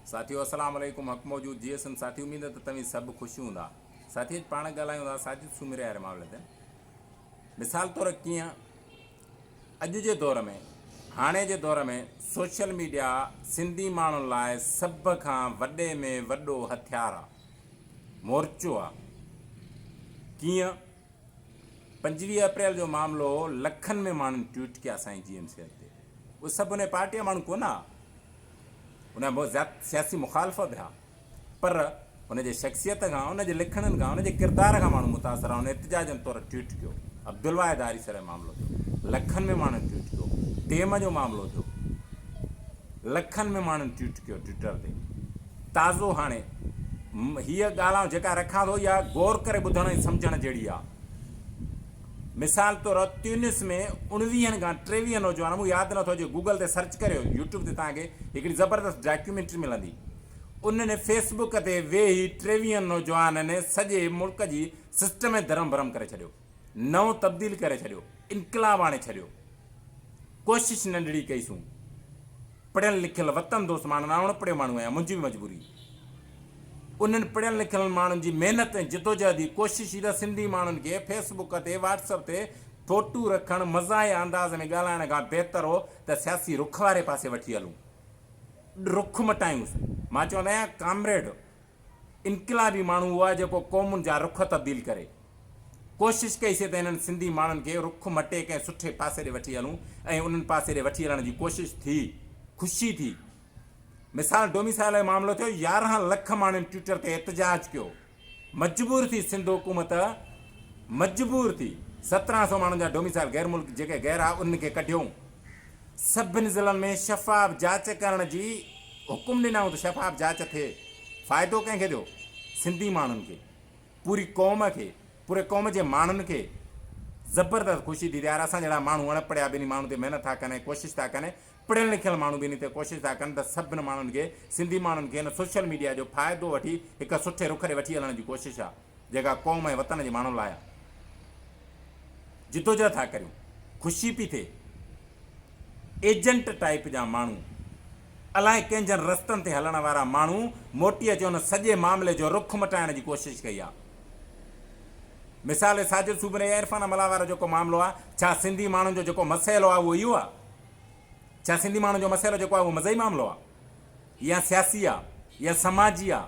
साथियों अस्सलाम वालेकुम। हक़ मौजूद जी सन साथी, उम्मीद है तो तव्हीं सब खुश हूंदा। साथी पाण ॻाल्हायूं था साजिद सुमिरे वारे मामले ते। मिसाल तौर कीअं अॼु जे दौर में, हाणे जे दौर में सोशल मीडिया सिंधी माण्हुनि लाइ सभ खां वॾे में वॾो हथियार आहे, मोर्चो आहे। कीअं 25 अप्रैल जो मामिलो लखनि में माण्हुनि ट्वीट कया असांजी GMC ते। उहे सभु उन पार्टी जा माण्हू कोन आहे, उन बहुत सियासी मुखालफ़ थिया, पर उनजे शख़्सियत खां, उनजे लिखणनि खां, उनजे किरदार खां माण्हू मुतासिर आहे। उन एतिजाजनि तौरु ट्वीट कयो। अब्दुल वाहिद हारिसर जो मामिलो थियो, लखनि में माण्हुनि ट्वीट कयो। टेम जो मामिलो थियो, लखनि में माण्हुनि ट्वीट कयो ट्विटर ते। ताज़ो हाणे हीअ ॻाल्हि जेका रखां थो, इहा गौर करे ॿुधण ऐं सम्झण जहिड़ी आहे। मिसाल तौरु ट्यूनिस में 19 खां 23 नौजवान, मूं यादि नथो अचे, गूगल ते सर्च करियो, यूट्यूब ते तव्हांखे हिकिड़ी ज़बरदस्त डॉक्यूमेंट्री मिलंदी। उन्हनि फेसबुक ते वेही 23 नौजवाननि सॼे मुल्क जी सिस्टम में धर्म भरम करे छॾियो, नओं तब्दील करे छॾियो, इनकलाब आणे छॾियो। कोशिशि नंढड़ी कईसूं। पढ़ियल लिखियल वतन दोस्त माण्हू, न अणपढ़ियो माण्हू आहियां, मुंहिंजी बि मजबूरी। उन्हनि पढ़ियल लिखियल माण्हुनि जी महिनत ऐं जिदोजहदी कोशिशि ईंदा सिंधी माण्हुनि खे फेसबुक ते, व्हाट्सअप ते फोटू रखणु, मज़ाए अंदाज़ में ॻाल्हाइण खां बहितर हो त सियासी रुख वारे पासे वठी हलूं, रुख मटायूंसि। मां चवंदो आहियां कामरेड इनकलाबी माण्हू हुआ जेको क़ौमुनि जा रुख तब्दील करे। कोशिशि कईसीं त हिननि सिंधी माण्हुनि खे रुख मटे कंहिं सुठे पासे ॾे वठी हलूं, ऐं उन्हनि पासे ॾे वठी हलण जी कोशिशि थी, ख़ुशी थी। मिसाल डोमिसाइल जो मामिलो थियो, 11 लख माण्हुनि ट्विटर ते एहतजाज कयो। मजबूर थी सिंध हुकूमत, मजबूर थी 1700 माण्हुनि जा डोमिसाइल गैर मुल्क जेके गैर आहे उन्हनि खे कढियऊं। सभिनी ज़िलनि में शफ़ाफ़ जांच करण जी हुकुम ॾिनऊं त शफ़ाफ़ जांच थिए। फ़ाइदो कंहिंखे थियो? सिंधी माण्हुनि खे, पूरी क़ौम खे, पूरे क़ौम जे माण्हुनि खे ज़बरदस्त ख़ुशी थी। यार असां जहिड़ा माण्हू अणपढ़िया ॿिन्ही माण्हू ते महिनत था कनि, कोशिशि था कनि, पढ़ियल लिखियल माण्हू ॿिन्ही ते कोशिशि था कनि त सभिनी माण्हुनि खे, सिंधी माण्हुनि खे हिन सोशल मीडिया जो फ़ाइदो वठी हिकु सुठे रुख ते वठी हलण जी कोशिशि आहे, जेका क़ौम ऐं वतन जे माण्हुनि लाइ आहे। जिदोजहद था करियूं, ख़ुशी पई थिए। एजेंट टाइप जा माण्हू, अलाए कंहिंजनि रस्तनि ते हलण वारा माण्हू मोटी अची हुन सॼे मामले जो रुख मटाइण जी कोशिशि कई आहे। मिसाल साजिद सूबरे या इरफान अमला वारो जेको मामिलो आहे, छा सिंधी माण्हुनि जो जेको मसइलो आहे उहो इहो आहे? छा सिंधी माण्हुनि जो मसइलो जेको आहे उहो मज़हबी मामिलो आहे, या सियासी आहे, या समाजी आहे?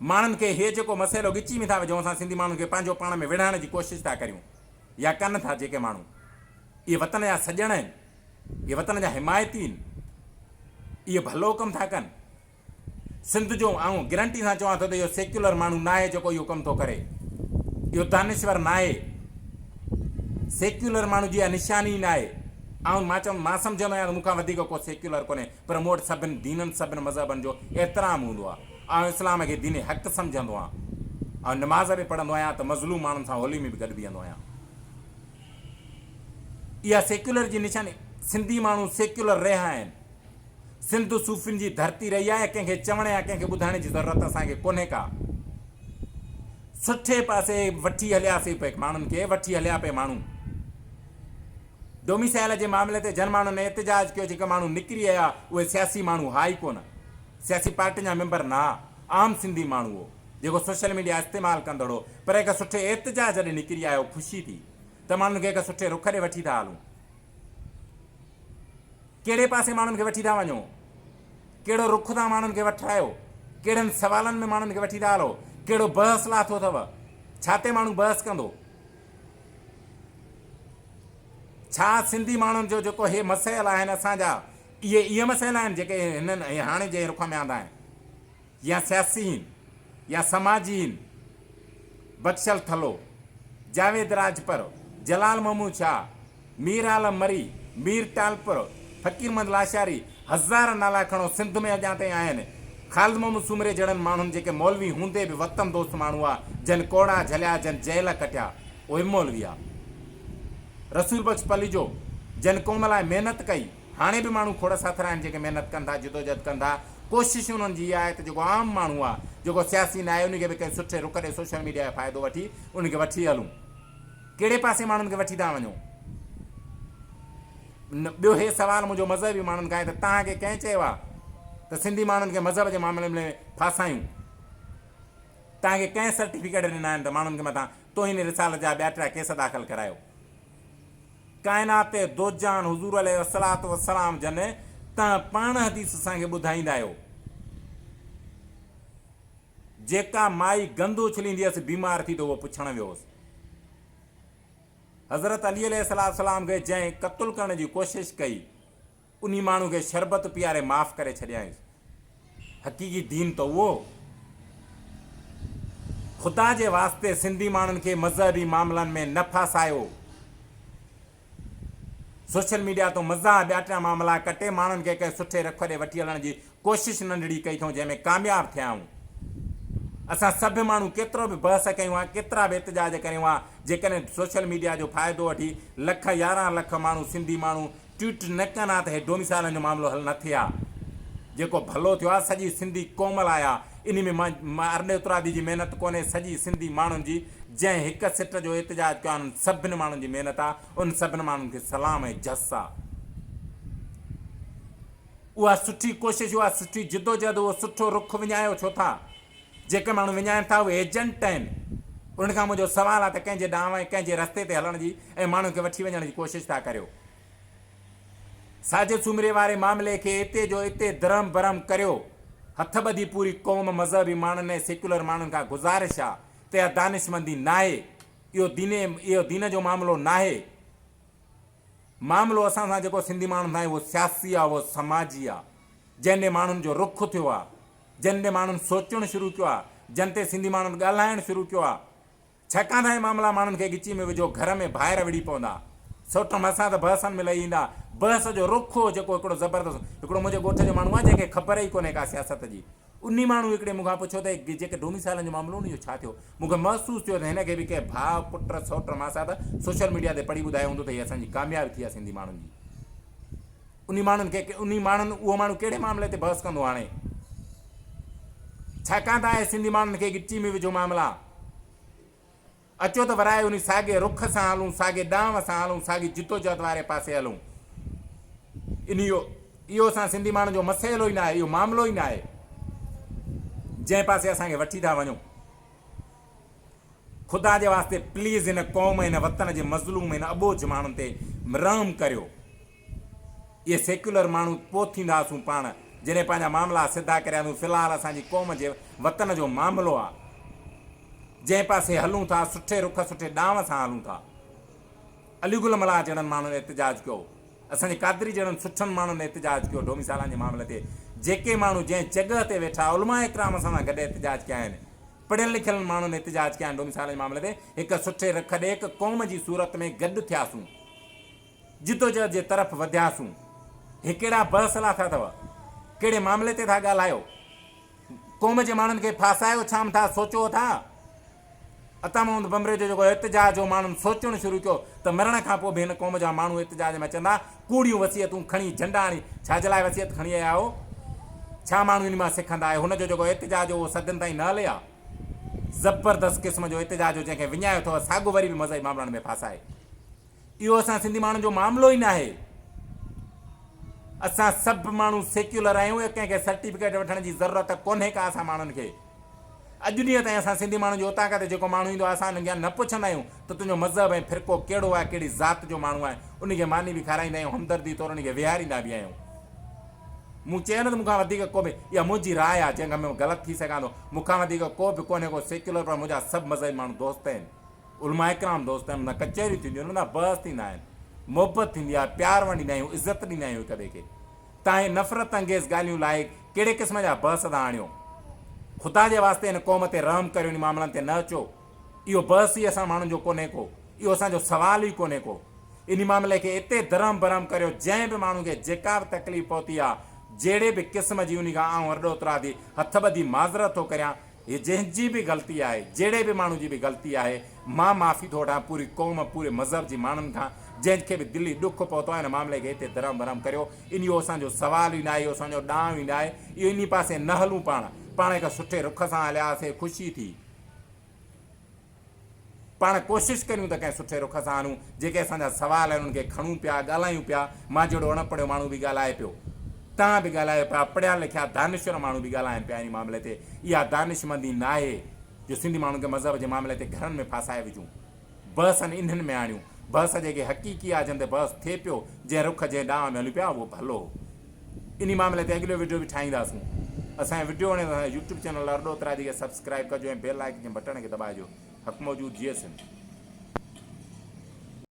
माण्हुनि खे इहे जेको मसइलो ॻिची में था विझूं, असां सिंधी माण्हुनि खे पंहिंजो पाण में विढ़ाइण जी कोशिशि था करियूं, या कनि था जेके माण्हू, इहे वतन जा सॼण आहिनि, इहे वतन जा हिमायती आहिनि, इहे भलो कमु था कनि। सिंध जो ऐं गारंटी सां चवां थो त इहो सेक्युलर माण्हू न आहे जेको इहो कमु थो करे, इहो दानिश्वर न आहे, सेक्युलर माण्हू जी इहा निशानी न आहे। ऐं मां सम्झंदो आहियां त मूंखां वधीक को सेक्युलर कोन्हे, पर मूं वटि सभिनी दीननि, सभिनी मज़हबनि जो एतिराम हूंदो आहे, ऐं इस्लाम खे दीन हक़ सम्झंदो आहियां, ऐं नमाज़ बि पढ़ंदो आहियां त मज़लूम माण्हुनि सां होली में बि गॾु बीहंदो आहियां। इहा सेक्युलर जी निशानी। सिंधी माण्हू सेक्युलर रहिया आहिनि। सिंध सूफ़ियुनि जी धरती रही आहे, कंहिंखे चवण या कंहिंखे ॿुधाइण जी ज़रूरत असांखे कोन्हे का। सुठे पासे वठी हलियासीं पे माण्हुनि खे, वठी हलिया पे माण्हू। डोमिसाइल जे मामले ते जन माण्हुनि एहतजाज कयो, जेके माण्हू निकिरी आया उहे सियासी माण्हू हा ई कोन, सियासी पार्टियुनि जा मेंबर न, आम सिंधी माण्हू हो जेको सोशल मीडिया इस्तेमालु कंदड़ हो, पर हिकु सुठे एहतजाज ॾे निकिरी आयो, ख़ुशी थी त माण्हुनि खे हिकु सुठे रुख ॾे वठी था हलूं। कहिड़े पासे माण्हुनि खे वठी था वञो? कहिड़ो रुख था माण्हुनि खे वठायो? कहिड़नि सवालनि में माण्हुनि खे वठी था हलो? कहिड़ो बहस लाथो अथव? छा ते माण्हू बहस कंदो? छा सिंधी माण्हुनि जो जेको हे मसइला आहिनि असांजा, इहे मसइला आहिनि जेके हिननि हाणे जे रुख में आंदा आहिनि, या सियासी आहिनि, या समाजी आहिनि? बख्शल थलो, जावेद राजपर, जलाल महमूद शाह, मीर आलम मरी, मीर टालपुर, फ़कीर महमद लाशारी, हज़ार नाला खणो, सिंध में अॻियां ताईं आहिनि। ख़ालिद मोहम्मद सूमरे जहिड़नि माण्हुनि जेके मौलवी हूंदे बि वतन दोस्त माण्हू आहे, जन कोड़ा झलिया, जन जेल कटिया, उहे मौलवी आहे। रसूल बख्श पलीजो, जन क़ौम लाइ महिनत कई, हाणे बि माण्हू खोड़ साथर आहिनि जेके महिनत कंदा, जिदोजहद कंदा। कोशिशि उन्हनि जी इहा आहे त जेको आम माण्हू आहे, जेको सियासी न आहे, उनखे बि कंहिं सुठे रुख ते सोशल मीडिया जो फ़ाइदो वठी उनखे वठी हलूं। कहिड़े पासे माण्हुनि खे वठी था वञूं? ॿियो हे सवाल मुंहिंजो मज़हबी माण्हुनि खां आहे त तव्हांखे कंहिं चयो आहे त सिंधी माण्हुनि खे मज़हब जे मामले में फासायूं। तव्हांखे कंहिं सर्टिफिकेट ॾिना आहिनि त माण्हुनि खे मथां तोहिन रिसालत जा ॿिया टिया केस दाख़िल करायो। काइनात ते दोजान हुज़ूर अलैहिस्सलातु वस्सलाम जन तव्हां पाण हदीस असांखे ॿुधाईंदा आहियो, जेका माई गंद उछलींदी हुअसि बीमार थी त उहो पुछणु वियोसि। हज़रत अली अलैहिस्सलाम खे जंहिं क़त्ल करण जी कोशिशि कई, उन माण्हू खे शरबत पीआरे माफ़ करे छॾियांसि। हक़ीक़ी दीन त उहो। ख़ुदा जे वास्ते सिंधी माण्हुनि खे मज़हबी मामलनि में न फासायो। सोशल मीडिया तो मज़ा ॿिया टिया मामला कटे माण्हुनि खे कंहिं सुठे रख ॾे वठी हलण जी कोशिशि नंढड़ी कई अथऊं, जंहिंमें कामयाबु थिया आहियूं। असां सभु माण्हू केतिरो बि बहस कयूं आहे, केतिरा बि एतिजाज कयूं आहे, जेकॾहिं सोशल मीडिया जो फ़ाइदो वठी 11 लख माण्हू सिंधी माण्हू ट्वीट न कनि हा त हे डोमिसाइलनि जो मामिलो हल न थिए हा। जेको भलो थियो आहे सॼी सिंधी क़ौम लाइ आहे। इन में मां अरड़े उतरादी जी महिनत कोन्हे, सॼी सिंधी माण्हुनि जी जंहिं हिकु सिट जो एतिजाज कयो आहे, सभिनी माण्हुनि जी महिनत आहे। उन सभिनी माण्हुनि खे सलाम ऐं जस आहे। उहा सुठी कोशिशि, उहा सुठी जिदोजहद, उहो सुठो रुख विञायो छो था? जेके माण्हू विञाइनि था उहे एजेंट आहिनि। उन खां मुंहिंजो सुवालु आहे त कंहिंजे ॾांहुं ऐं कंहिंजे रस्ते ते हलण जी ऐं माण्हुनि खे वठी वञण जी कोशिशि था करियो। साजिद सुमरे वारे मामले खे हिते जो हिते धरम भरम करियो। हथ ॿधी पूरी क़ौम मज़हबी माण्हुनि ऐं सेक्युलर माण्हुनि खां गुज़ारिश आहे त इहा दानिशमंदी न आहे। इहो दीन जो मामिलो न आहे। मामिलो असां सां जेको सिंधी माण्हुनि सां आहे उहो सियासी आहे, उहो समाजी आहे। जंहिं ॾे माण्हुनि जो रुख थियो आहे, जंहिं ॾे माण्हुनि सोचणु शुरू कयो आहे, जंहिं ते सिंधी माण्हुनि ॻाल्हाइणु शुरू कयो आहे। छाकाणि त हे मामला माण्हुनि खे गिची में विझो, घर में ॿाहिरि विड़ी पवंदा। सोट मसां त बहसनि में लही ईंदा। बहस जो रुख हो जेको हिकिड़ो ज़बरदस्त, हिकिड़ो मुंहिंजे ॻोठ जो माण्हू आहे जंहिंखे ख़बर ई कोन्हे का सियासत जी। उन माण्हू हिकिड़े मूंखां पुछियो त जेके डोमिसाइलनि जो मामिलो उन जो छा थियो। मूंखे महसूसु थियो त हिनखे बि कंहिं भाउ पुट सौट मासा त सोशल मीडिया ते पढ़ी ॿुधायो हूंदो त हीअ असांजी कामयाबी थी आहे सिंधी माण्हुनि जी। उन माण्हुनि उहो माण्हू कहिड़े मामले ते बहस कंदो हाणे? छाकाणि त आहे सिंधी माण्हुनि खे गिची में विझो मामला। अचो त वराए उन साॻे रुख सां हलूं, साॻे ॾांव सां हलूं, साॻी जिदोजहद वारे पासे हलूं। इहो असां सिंधी माण्हुनि जो मसइलो ई न आहे, इहो मामिलो ई न आहे जंहिं पासे असांखे वठी था वञूं। ख़ुदा जे वास्ते प्लीज़ हिन क़ौम, हिन वतन जे मज़लूम, हिन अबोझ माण्हुनि ते रहम करियो। इहे सेक्युलर माण्हू पोइ थींदासूं पाण जॾहिं पंहिंजा मामला सिधा करियासीं। फ़िलहालु असांजी क़ौम जे वतन जो मामिलो आहे, जंहिं पासे हलूं था सुठे रुख सुठे ॾांव सां हलूं था। अलीगुल मलाह जहिड़नि माण्हुनि एतिजाज कयो, असांजे कादरी जहिड़नि सुठनि माण्हुनि एतिजाज कयो डोमिसाइलनि जे मामले ते। जेके माण्हू जंहिं जॻह ते वेठा उलमा इकराम सां गॾु एतिजाज कया आहिनि, पढ़ियल लिखियल माण्हुनि एतिजाज कया आहिनि डोमिसाइलनि जे मामले ते। हिकु सुठे रख ॾे, हिकु क़ौम जी सूरत में गॾु थियासूं, जिदोजहद जे तरफ़ वधियासूं। हे कहिड़ा बहसला था अथव? कहिड़े मामले ते था ॻाल्हायो? क़ौम जे माण्हुनि खे फासायो छाम था, सोचो था? अता मोहम्मद बम्बरे जो जेको एतिजाज हो माण्हुनि सोचणु शुरू कयो त मरण खां पोइ बि हिन क़ौम जा माण्हू एतिजाज में चवंदा कूड़ियूं वसियतूं खणी झंडा हणी छाजे लाइ वसियत खणी आया हो? छा माण्हू इन मां सिखंदा आहे? हुनजो जेको एतिजाज हो उहो सदन ताईं न हले आहे। ज़बरदस्त क़िस्म जो एतिजाज हो जंहिंखे विञायो अथव, साॻियो वरी बि मज़हबी मामलनि में फासाए। इहो असां सिंधी माण्हुनि जो मामिलो ई न आहे। असां सभु माण्हू सेक्युलर आहियूं, कंहिंखे सर्टिफिकेट वठण जी ज़रूरत कोन्हे का असां माण्हुनि खे। अॼु ॾींहं ताईं असां सिंधी माण्हुनि जो उतां खां जेको माण्हू ईंदो आहे असां हुनखे न पुछंदा आहियूं त तुंहिंजो मज़हब ऐं फ़िरक़ो कहिड़ो आहे, कहिड़ी ज़ात जो माण्हू आहे। उनखे मानी बि खाराईंदा आहियूं, हमदर्दी तौरु उनखे विहारींदा बि आहियूं। मूं चयो न त मूंखां वधीक को बि, इहा मुंहिंजी राय आहे जंहिंखां में ग़लति थी सघां थो। मूंखां वधीक को बि कोन्हे को सेक्युलर, पर मुंहिंजा सभु मज़हबी माण्हू दोस्त आहिनि, उलमा इकराम दोस्त आहिनि। न कचहरियूं थींदियूं आहिनि, न बहस थींदा आहिनि, मोहबत थींदी आहे, प्यार वंडींदा आहियूं, इज़त ॾींदा आहियूं हिक ॿिए खे। तव्हां नफ़रत अंगेज़ ॻाल्हियूं लाइ कहिड़े क़िस्म जा बहस था आणियो? ख़ुदा जे वास्ते हिन क़ौम ते रहम करियो, इन मामलनि ते न अचो। इहो बहस ई असां माण्हुनि जो कोन्हे को, इहो असांजो सुवालु ई कोन्हे को। इन मामले खे एतिरे धरम भरम करियो जंहिं बि माण्हू खे जेका बि तकलीफ़ पहुती आहे, जहिड़े बि क़िस्म जी उन खां आऊं अरड़ो उतरादी हथ ॿधी माज़रत थो करियां। हीअ जंहिंजी बि ग़लती आहे, जहिड़े बि माण्हू जी बि ग़लती आहे, मां माफ़ी थो वठां पूरी क़ौम, पूरे मज़हब जी माण्हुनि खां। जंहिंखे बि दिली ॾुख पहुतो आहे हिन मामले खे हिते धरम भरम करियो। इहो असांजो सुवालु ई न आहे, इहो असांजो ॾांहुं ई न आहे। इहो इन पासे न हलूं, पाण हिकु सुठे रुख सां हलियासीं, ख़ुशी थी। पाण कोशिशि करियूं त कंहिं सुठे रुख सां हलूं। जेके असांजा सुवाल आहिनि उनखे खणूं पिया, ॻाल्हायूं पिया। मां जहिड़ो अणपढ़ियो माण्हू बि ॻाल्हाए पियो। तव्हां बि ॻाल्हायो पिया, पढ़िया लिखिया दानिश्वर माण्हू बि ॻाल्हाइनि पिया इन मामले ते। इहा दानिशमंदी न आहे जो सिंधी माण्हुनि खे मज़हब जे मामले ते घरनि में फासाए विझूं, बहसनि इन्हनि में आणियूं। बहस जेके हक़ीक़ी आहे जंहिं ते बहस थिए पियो, जंहिं रुख जंहिं ॾांहुं में हलियूं पिया, उहो भलो। इन मामले ते अॻिलो वीडियो बि ठाहींदासूं। असांजो वीडियो वणे त यूट्यूब चैनल अरड़ोतरा जी खे सब्सक्राइब कजो ऐं बेल आइकन जे बटन खे दॿाइजो। हक़ मौजूद GSM।